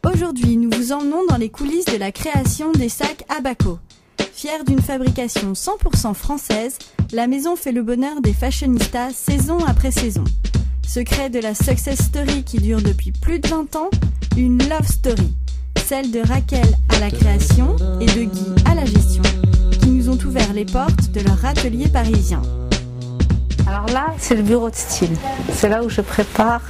Aujourd'hui, nous vous emmenons dans les coulisses de la création des sacs Abaco. Fière d'une fabrication 100% française, la maison fait le bonheur des fashionistas saison après saison. Secret de la success story qui dure depuis plus de 20 ans, une love story. Celle de Raquel à la création et de Guy à la gestion, qui nous ont ouvert les portes de leur atelier parisien. Alors là, c'est le bureau de style. C'est là où je prépare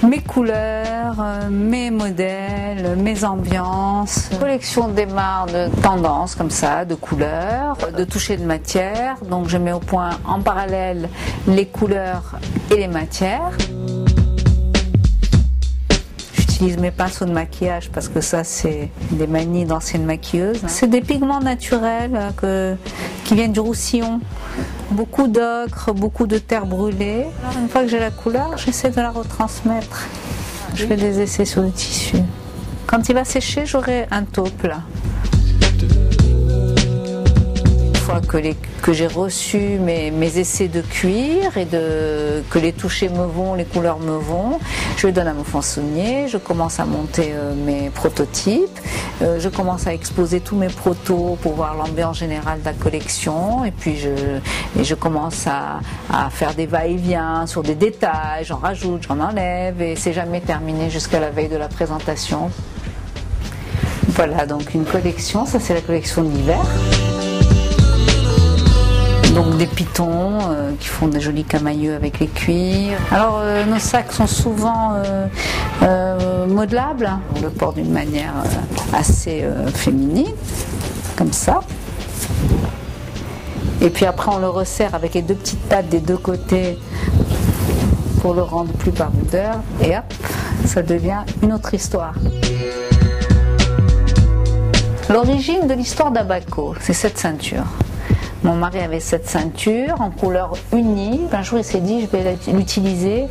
mes couleurs, mes modèles, mes ambiances. La collection démarre de tendances comme ça, de couleurs, de toucher de matière. Donc je mets au point en parallèle les couleurs et les matières. J'utilise mes pinceaux de maquillage parce que ça c'est des manies d'anciennes maquilleuses. C'est des pigments naturels qui viennent du Roussillon. Beaucoup d'ocre, beaucoup de terre brûlée. Une fois que j'ai la couleur, j'essaie de la retransmettre. Je fais des essais sur le tissu. Quand il va sécher, j'aurai un taupe là. Une fois que j'ai reçu mes essais de cuir et que les touchés me vont, les couleurs me vont, je les donne à mon façonnier, je commence à monter mes prototypes, je commence à exposer tous mes protos pour voir l'ambiance générale de la collection et puis je commence à faire des va-et-vient sur des détails, j'en rajoute, j'en enlève et c'est jamais terminé jusqu'à la veille de la présentation. Voilà donc une collection, ça c'est la collection d'hiver. Donc des pitons qui font des jolis camailleux avec les cuirs. Alors nos sacs sont souvent modelables. On le porte d'une manière assez féminine, comme ça. Et puis après on le resserre avec les deux petites pattes des deux côtés pour le rendre plus baroudeur. Et hop, ça devient une autre histoire. L'origine de l'histoire d'Abaco, c'est cette ceinture. Mon mari avait cette ceinture en couleur unie. Un jour, il s'est dit, je vais l'utiliser.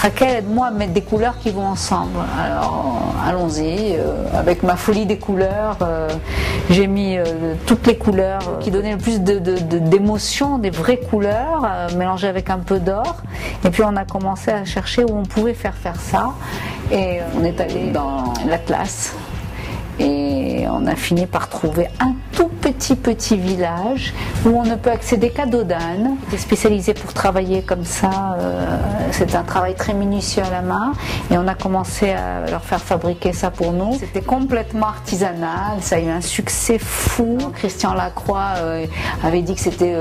Raquel, aide-moi à mettre des couleurs qui vont ensemble. Alors, allons-y. Avec ma folie des couleurs, j'ai mis toutes les couleurs qui donnaient le plus d'émotion, des vraies couleurs, mélangées avec un peu d'or. Et puis, on a commencé à chercher où on pouvait faire ça. Et on est allé dans l'Atlas. Et on a fini par trouver un tout petit village où on ne peut accéder qu'à dos d'âne. J'étais spécialisée pour travailler comme ça, c'est un travail très minutieux à la main et on a commencé à leur faire fabriquer ça pour nous. C'était complètement artisanal, ça a eu un succès fou. Christian Lacroix avait dit que c'était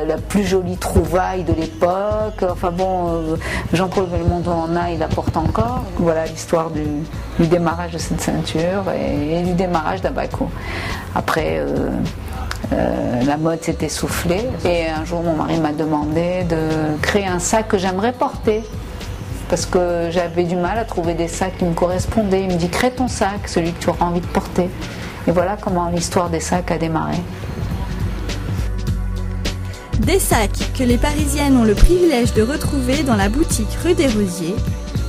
la plus jolie trouvaille de l'époque. Enfin bon, Jean-Paul Belmondo en a, il la porte encore. Voilà l'histoire du démarrage de cette ceinture et du démarrage d'Abaco. Après, la mode s'est essoufflée et un jour mon mari m'a demandé de créer un sac que j'aimerais porter parce que j'avais du mal à trouver des sacs qui me correspondaient. Il me dit crée ton sac, celui que tu auras envie de porter. Et voilà comment l'histoire des sacs a démarré. Des sacs que les Parisiennes ont le privilège de retrouver dans la boutique rue des Rosiers.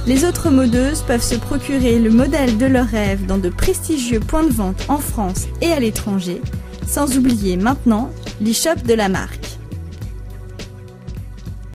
Les autres modeuses peuvent se procurer le modèle de leur rêve dans de prestigieux points de vente en France et à l'étranger, sans oublier maintenant l'e-shop de la marque.